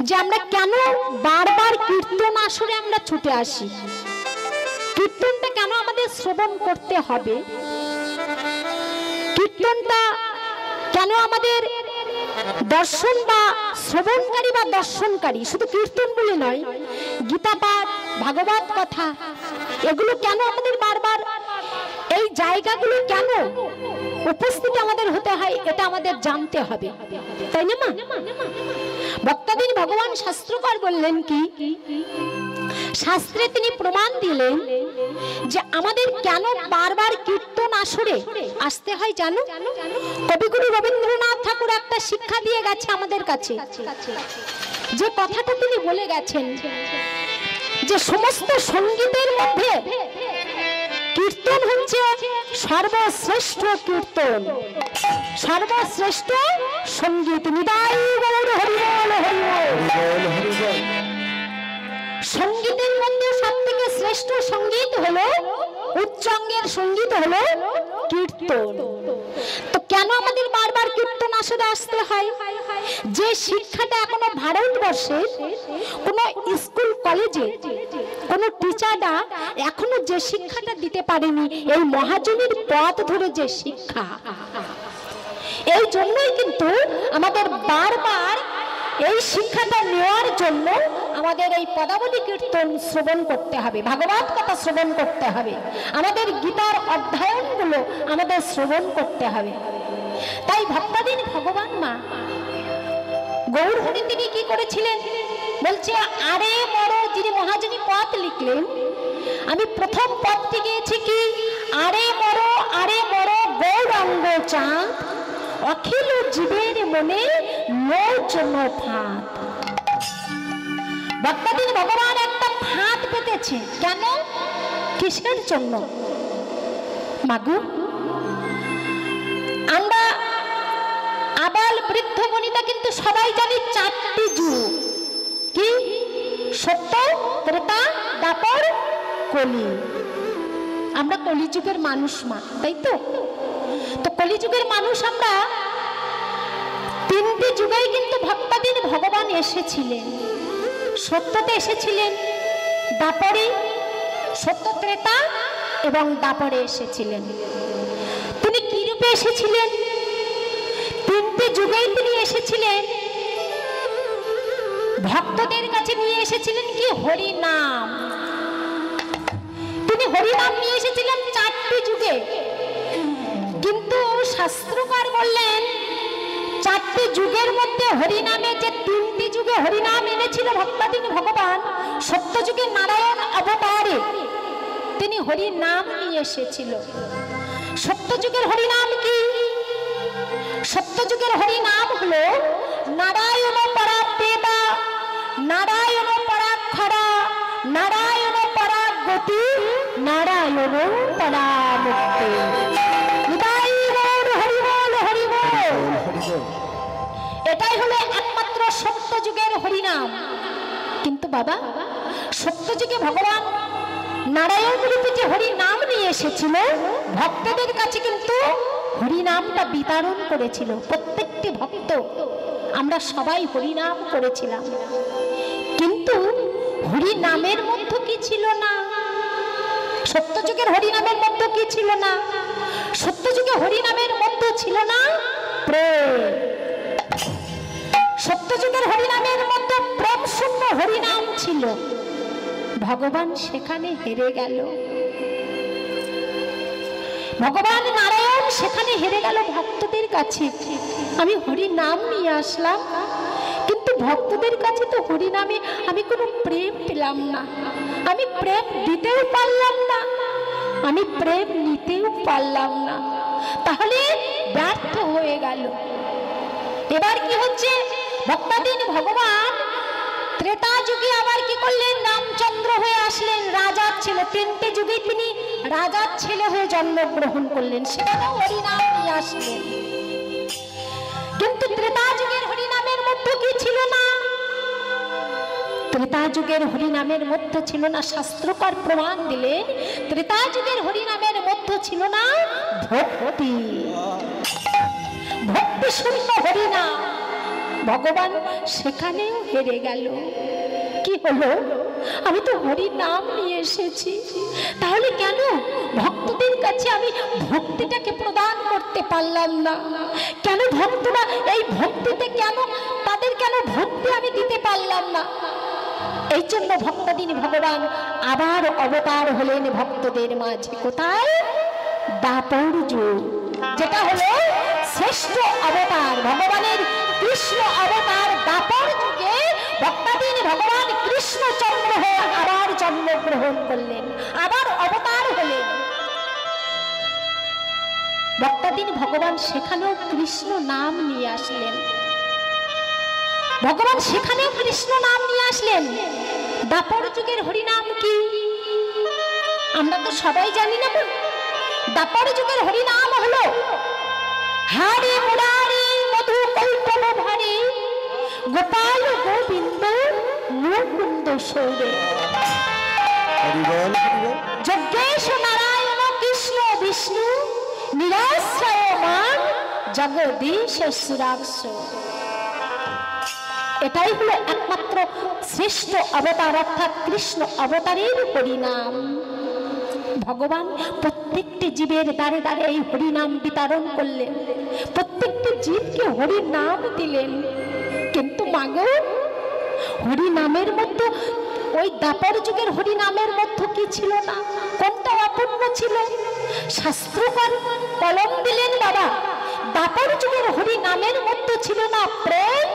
যে আমরা কেন বারবার কীর্তন আসরে আমরা ছুটে আসি, কীর্তনটা কেন আমাদের শ্রবণ করতে হবে, কীর্তনটা কেন আমাদের দর্শন বা শ্রবণকারী বা দর্শনকারী, শুধু কীর্তন বলে নয়, গীতা পাঠ, ভাগবত কথা, এগুলো কেন আমাদের বারবার এই জায়গাগুলো কেন উপস্থিত আমাদের হতে হয়, এটা আমাদের জানতে হবে, তাই না মা? ভক্তদিন ভগবান শাস্ত্রকার বললেন কি, শাস্ত্রে তিনি প্রমাণ দিলেন যে আমাদের কেন বারবার কীর্তন আসরে আসতে হয় জানো? কবিগুরু রবীন্দ্রনাথ ঠাকুর একটা শিক্ষা দিয়ে গেছে আমাদের কাছে, যে কথাটা তিনি বলে গেছেন যে সমস্ত সঙ্গীতের মধ্যে কীর্তন হচ্ছে সর্বশ্রেষ্ঠ কীর্তন, সর্বশ্রেষ্ঠ সঙ্গীত। নিতাই গৌর হরি বল, হরি বল, হরি বল। সঙ্গীতের মধ্যে সবথেকে শ্রেষ্ঠ সঙ্গীত হলো, উচ্চাঙ্গের সঙ্গীত হলো কীর্তন। তো কেন আমাদের বারবার কীর্তন আসরে আসতে হয়? যে শিক্ষাটা এখনো ভারতবর্ষের কোন স্কুল কলেজে কোন টিচাররা এখনো যে শিক্ষাটা দিতে পারেনি, এই মহাজনীর পথ ধরে যে শিক্ষা, এই জন্যই কিন্তু আমাদের বারবার এই শিক্ষাটা নেওয়ার জন্য আমাদের এই পদাবলী কীর্তন শ্রবণ করতে হবে, ভাগবত কথা শ্রবণ করতে হবে, আমাদের গীতার অধ্যয়নগুলো আমাদের শ্রবণ করতে হবে। তাই ভক্তাধীন ভগবান মা গৌরহরি তিনি কি করেছিলেন বলছে, আরে বড়, যিনি মহাজনী পথ লিখলেন, আমি প্রথম পথটি গিয়েছি কি, আরে বড় গৌরাঙ্গ চাঁদ, অখিল জীবের মনে মোচন ফাঁদ। ভক্তদিন ভগবান একটা ফাঁদ পেতেছে, কেন, কিসের জন্য? মাগু, আমরা আবাল বৃদ্ধ বনিতা কিন্তু সবাই জানি চারটি যুগ, কি, সত্য, ত্রেতা, দ্বাপর, কলি। আমরা কলিযুগের মানুষ মা, তাই তো? তো কলিযুগের মানুষ আমরা। তিনটি যুগেই কিন্তু ভক্তদিন ভগবান এসেছিলেন। সত্যতে এসেছিলেন, দ্বাপরে, সত্য ত্রেতা এবং দ্বাপরে এসেছিলেন। তিনি কি রূপে এসেছিলেন? তিনটি যুগেই তিনি এসেছিলেন, ভক্তদের কাছে নিয়ে এসেছিলেন কি, হরি নাম। তিনি হরি নাম নিয়ে এসেছিলেন চারটি যুগে। কিন্তু শাস্ত্রকার বললেন, চারটি যুগের মধ্যে হরিনামে যে তিনটি যুগে হরিনাম এনেছিল ভক্তদিন ভগবান, সত্য যুগে নারায়ণ অবতারে তিনি হরি নাম নিয়ে এসেছিল। সত্য যুগের হরিনাম কি? সত্য যুগের হরিনাম হলো নারায়ণ পরাবেদা, নারায়ণ পরাক্ষরা, নারায়ণ পরাগতি, নারায়ণ পরামুক্তি। এটাই হলো একমাত্র সত্য যুগের হরিনাম। কিন্তু বাবা, সত্য যুগে ভগবান নারায়ণ রূপে যে হরি নাম নিয়ে এসেছিল, ভক্তদের কাছে কিন্তু হরি নামটা বিতরণ করেছিল। প্রত্যেকটি ভক্ত আমরা সবাই হরি নাম করেছিলাম, কিন্তু হরি নামের মধ্যে কি ছিল না? সত্য যুগের হরি নামের মধ্যে কি ছিল না? সত্য যুগে হরি নামের মধ্যে ছিল না প্রেম। সত্য যুগের হরিনামের মধ্যে প্রেম শূন্য হরিনাম ছিল। ভগবান সেখানে হেরে গেল, ভগবান নারায়ণ সেখানে হেরে গেল ভক্তদের কাছে। আমি হরি নাম নিয়ে আসলাম, কিন্তু ভক্তদের কাছে তো হরি নামে আমি কোনো প্রেম পেলাম না, আমি প্রেম দিতেও পারলাম না, আমি প্রেম নিতেও পারলাম না, তাহলে ব্যর্থ হয়ে গেল। এবার কি হচ্ছে, ভক্তদিন ভগবান ত্রেতা যুগে আবার কি করলেন, রামচন্দ্র হয়ে আসলেন, রাজার ছেলে। তিনটে যুগে তিনি রাজার ছেলে হয়ে জন্মগ্রহণ করলেন, সেখানেও হরিনাম নিয়ে আসলেন। কিন্তু ত্রেতা যুগের হরিনামের মধ্যে কি ছিল না? ত্রেতা যুগের হরিনামের মধ্যে ছিল না, শাস্ত্রকার প্রমাণ দিলেন, ত্রেতা যুগের হরিনামের মধ্যে ছিল না ভক্তি, ভক্তি শূন্য হরিনাম। ভগবান সেখানেও হেরে গেল। কি হলো? আমি তো হরি নাম নিয়ে এসেছি, তাহলে কেন ভক্তদের কাছে আমি ভক্তিটাকে প্রদান করতে পারলাম না? কেন ভক্তরা এই ভক্তিতে তাদের কেন ভক্তি আমি দিতে পারলাম না? এই জন্য ভক্তদিন ভগবান আবার অবতার হলেন ভক্তদের মাঝে। কোথায়? দাপর যুগ, যেটা হলো শ্রেষ্ঠ অবতার ভগবানের কৃষ্ণ অবতার। দাপর যুগে ভক্তদিন ভগবান কৃষ্ণচন্দ্র হয়ে আবার জন্মগ্রহণ করলেন, আবার অবতার হলেন। ভক্তদিন ভগবান সেখানেও কৃষ্ণ নাম নিয়ে আসলেন। ভগবান সেখানেও কৃষ্ণ নাম নিয়ে আসলেন। দাপর যুগের হরিনাম কি আমরা তো সবাই জানি না। দাপর যুগের হরিনাম হলো হরে মুরারি মধু কৈতব ভারে গোপাল গোবিন্দ মুকুন্দ সৌরে যজ্ঞেশ নারায়ণ কৃষ্ণ বিষ্ণু নিরাশ্রয় মান জগদীশ সুরাক্ষ। এটাই হলো একমাত্র শ্রেষ্ঠ অবতার, অর্থাৎ কৃষ্ণ অবতারের হরিনাম। ভগবান প্রত্যেকটি জীবের দ্বারে দ্বারে এই হরিনাম বিতরণ করলেন, প্রত্যেকটি জীবকে হরির নাম দিলেন। কিন্তু মাগো, হরিনামের মধ্যে ওই দাপর যুগের হরিনামের মধ্যে কি ছিল না? কোনটা অপূর্ণ ছিল? শাস্ত্রকার কলম দিলেন বাবা, দাপর যুগের হরিনামের মধ্যে ছিল না প্রেম,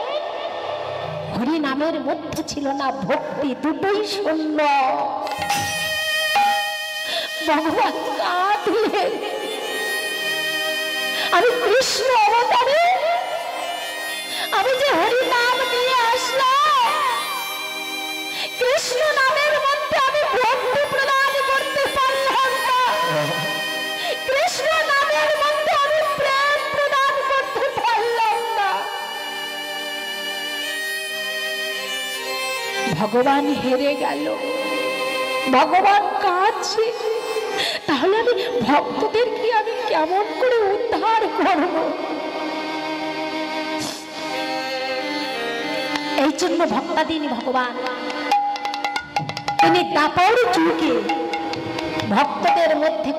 হরিনামের মধ্যে ছিল না ভক্তি, দুটোই শূন্য। ভগবান কাঁদলেন, আমি কৃষ্ণ অবতারে আমি যে হরি নাম নিয়ে আসলাম, কৃষ্ণ নামের মধ্যে আমি ভক্তি প্রদান করতে পারলাম না, কৃষ্ণ নামের মধ্যে আমি প্রেম প্রদান করতে পারলাম না। ভগবান হেরে গেল, ভগবান কাঁদছে। তাহলে আমি ভক্তদেরকে আমি কেমন করে উদ্ধার করব? এই জন্য ভক্তাদিন ভগবান তিনি দাপর যুগে ভক্তদের মধ্যে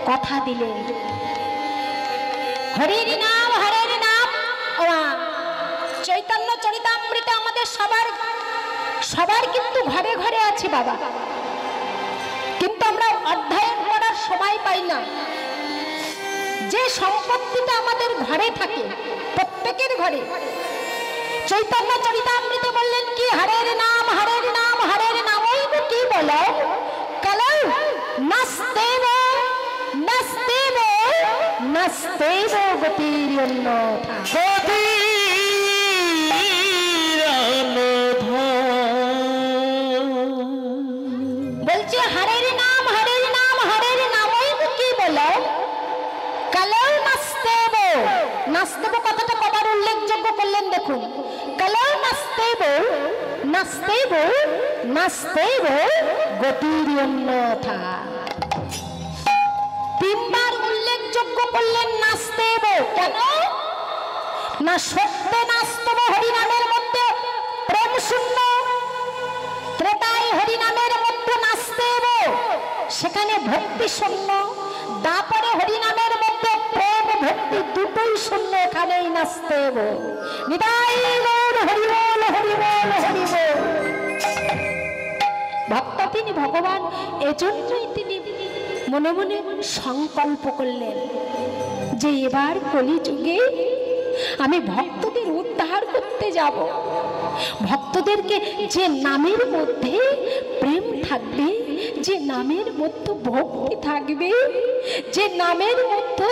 কথা দিলেন, হরির নাম হরের নাম। চৈতন্য চরিতামৃত আমাদের সবার কিন্তু ঘরে ঘরে আছে বাবা, কিন্তু আমরা অধ্যয়ন করার সময় পাই না। যে সম্পত্তিটা আমাদের ঘরে থাকে, প্রত্যেকের ঘরে, চৈতন্য চরিতামৃতে বললেন কি? হরের নাম হরের নাম হরের নাম। ওই কি বলো? কলৌ নাস্তেব নাস্তেব নাস্তেব গতির অন্যথা। বলছে হরের নাম হরের নাম হরের নাম। ওই কি বলো? কলৌ নাস্তেব। নাস্তেব কথাটা কবার উল্লেখযোগ্য করলেন দেখুন। কলৌ নাস্তেব নাস্তেব নাস্তেব গতির অন্যথা। তিনবার উল্লেখযোগ্য করলেন নাস্তেব। কেন না? সত্য নাস্তব হরিনামের মধ্যে প্রেম শূন্য, ত্রেতায় হরিনামের মধ্যে নাস্তেব সেখানে ভক্তি শূন্য, দাপরে হরিনামের মধ্যে প্রেম ভক্তি দুটোই শূন্য, এখানেই নাস্তেব। নিতাই গৌর হরি বল হরি বল হরি বল। ভক্ত তিনি ভগবান এজন্যই তিনি মনে মনে সংকল্প করলেন যে এবার কলিযুগে আমি ভক্তদের উদ্ধার করতে যাব। ভক্তদেরকে যে নামের মধ্যে প্রেম থাকবে, যে নামের মধ্যে ভক্তি থাকবে, যে নামের মধ্যে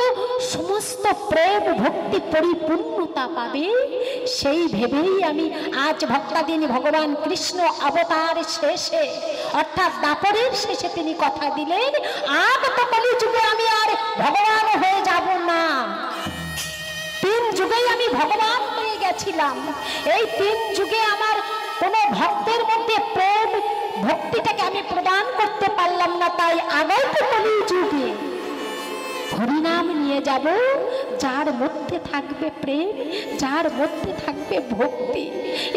সমস্ত প্রেম ভক্তি পরিপূর্ণতা পাবে, সেই ভেবেই আমি আজ ভক্তাদিন ভগবান কৃষ্ণ অবতার শেষে অর্থাৎ দাপরের শেষে তিনি কথা দিলেন, আগত কলিযুগে আমি আর ভগবান হয়ে যাব না। 3 যুগেই আমি ভগবান হয়ে গেছিলাম, এই 3 যুগে আমার কোন ভক্তের মধ্যে প্রেম ভক্তিটাকে আমি প্রদান করতে পারলাম না, তাই আগত কলিযুগে হরিনাম নিয়ে যাব, যার মধ্যে থাকবে প্রেম, যার মধ্যে থাকবে ভক্তি।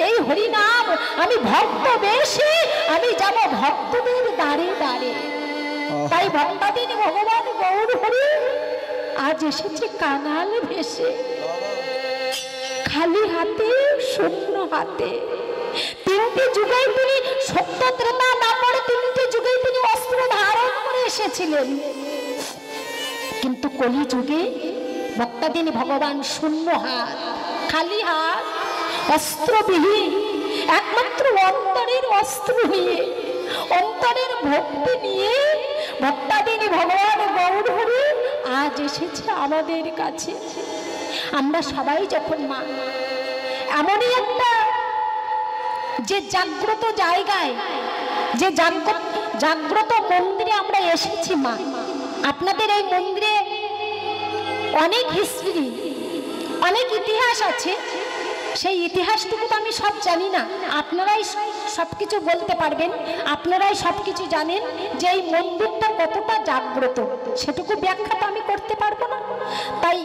এই হরিনাম আমি ভক্ত বেশি, আমি যাব ভক্তদের দ্বারে দ্বারে। তাই ভক্তাদিনী ভগবান গৌর হরি আজ এসেছে কানাল ভেসে, খালি হাতে, শূন্য হাতে। তিনটি যুগে তিনি সত্য ত্রেতা দাপর তিনটি যুগে তিনি অস্ত্র ধারণ করে এসেছিলেন, কিন্তু কলি যুগে ভক্তাদিনী ভগবান শূন্য হাত, খালি হাত, অস্ত্রবিহীন, একমাত্র অন্তরের অস্ত্র নিয়ে, অন্তরের ভক্তি নিয়ে ভক্তাদিনী ভগবান গৌর হরি আজ এসেছে আমাদের কাছে। আমরা সবাই যখন মা এমনই একটা যে জাগ্রত জায়গায়, যে জাগ্রত মন্দিরে আমরা এসেছি মা, আপনাদের এই মন্দিরে অনেক হিস্ট্রি, অনেক ইতিহাস আছে। সেই ইতিহাসটুকু তো আমি সব জানি না, আপনারাই সব কিছু বলতে পারবেন, আপনারাই সব কিছু জানেন যে এই মন্দিরটা কতটা জাগ্রত, সেটুকু ব্যাখ্যা তো আমি করতে পারবো না। তাই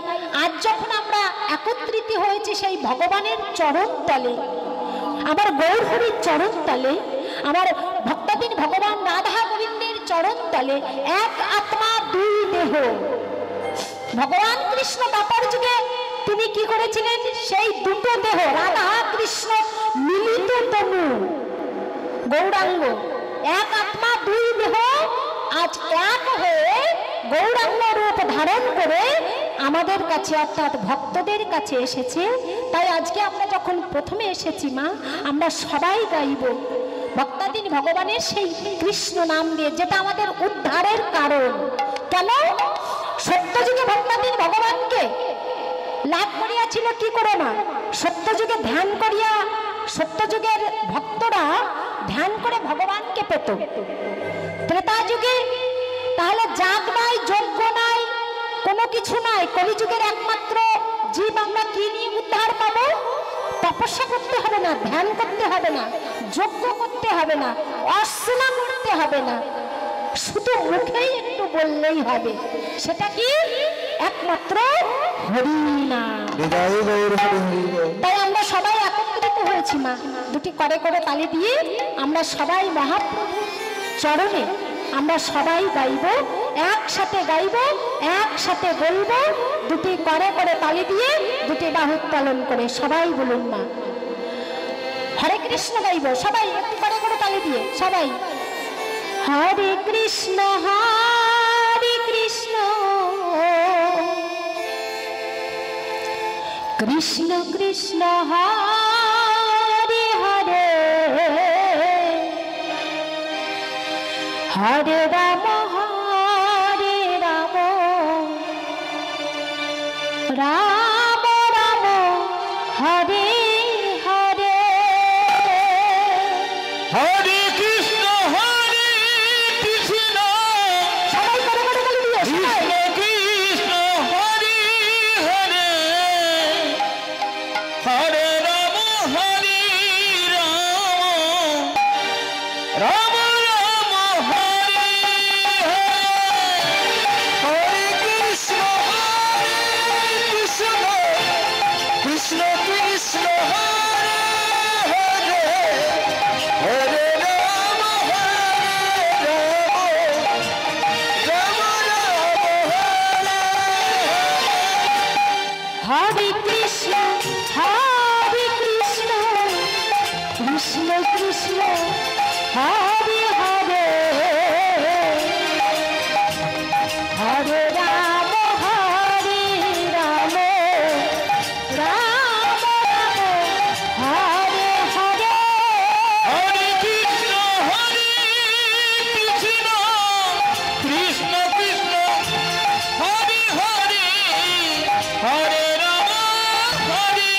আজ যখন আমরা একত্রিত হয়েছি সেই ভগবানের চরণ তলে, আমার গৌর হরির চরণ তলে, আমার ভক্তাধীন ভগবান রাধা গোবিন্দের চরণ তলে, এক আত্মা দুই দেহ। ভগবান কৃষ্ণ দ্বাপর যুগে তিনি কি করেছিলেন? সেই দুটো দেহ রাধা কৃষ্ণ মিলিত তনু গৌরাঙ্গ, এক আত্মা দুই দেহ আজ এক হয়ে গৌরাঙ্গ রূপ ধারণ করে আমাদের কাছে অর্থাৎ ভক্তদের কাছে এসেছে। তাই আজকে আমরা যখন প্রথমে এসেছি মা, আমরা সবাই গাইব ভক্তাধীন ভগবানের সেই কৃষ্ণ নাম দিয়ে, যেটা আমাদের উদ্ধারের কারণ। কেন? সত্যযুগে ভক্তাধীন ভগবানকে লাভ করিয়াছিল কি করে না? সত্যযুগে ধ্যান করিয়া, সত্যযুগের ভক্তরা ধ্যান করে ভগবানকে পেত। ত্রেতা যুগে তাহলে যাগ নাই, যজ্ঞ নাই, কোনো কিছু নাই। কলিযুগের একমাত্র জীব আমরা কি নিয়ে উদ্ধার পাবো? তপস্যা করতে হবে না, ধ্যান করতে হবে না, যজ্ঞ করতে হবে না, অর্চনা করতে হবে না, শুধু মুখেই একটু বললেই হবে। সেটা কি? একমাত্র হরিনাম। তাই আমরা সবাই একত্রিত হয়েছি মা, দুটি করে করে তালি দিয়ে আমরা সবাই মহাপ্রভুর চরণে আমরা সবাই গাইব, একসাথে গাইব, একসাথে বলবো, দুটি করে করে তালি দিয়ে, দুটি বাহু উত্তোলন করে সবাই বলুন মা হরে কৃষ্ণ গাইব। সবাই একটু করে করে তালি দিয়ে সবাই হরে কৃষ্ণ হরে কৃষ্ণ কৃষ্ণ কৃষ্ণ হরে হরে হরে রাম রাম রাম হরে হরে। হরে কৃষ্ণ হরে কৃষ্ণ, সবাই করে করে বলে দিও কৃষ্ণ কৃষ্ণ হরে হরে, হরে রাম হরে রাম, রাম রাম হরে হরে। হরে কৃষ্ণ কৃষ্ণ কৃষ্ণ হরে হরে, হরে রাম রাম রাম হরে হরে কৃষ্ণ কৃষ্ণ কৃষ্ণ হরে হরে হরে রাম রাম রাম হরে হরে। হরে কৃষ্ণ কৃষ্ণ কৃষ্ণ হরে হরে, হরে রাম হরে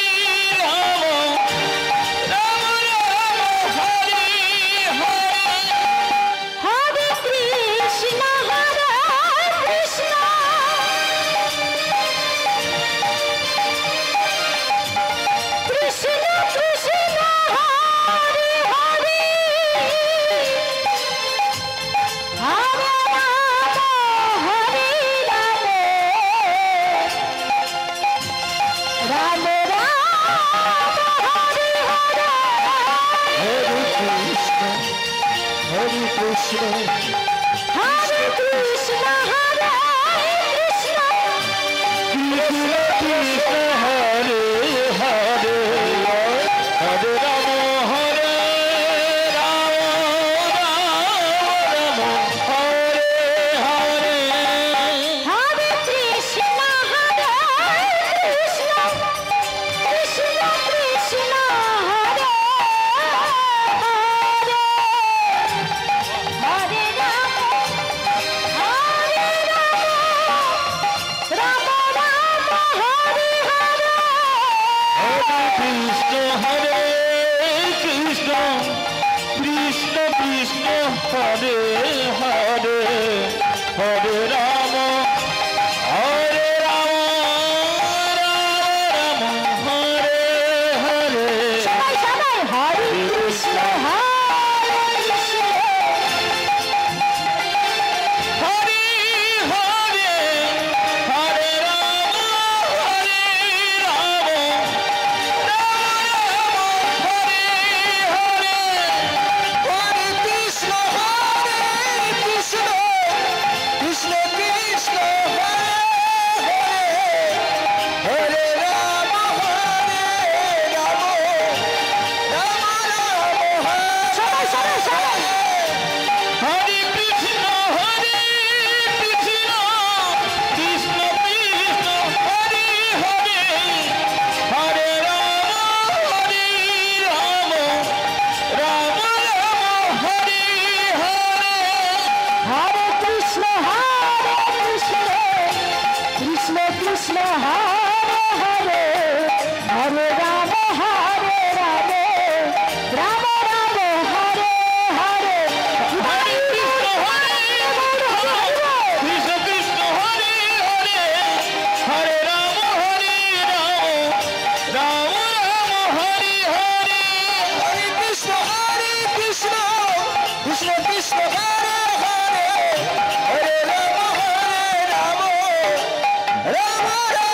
Rama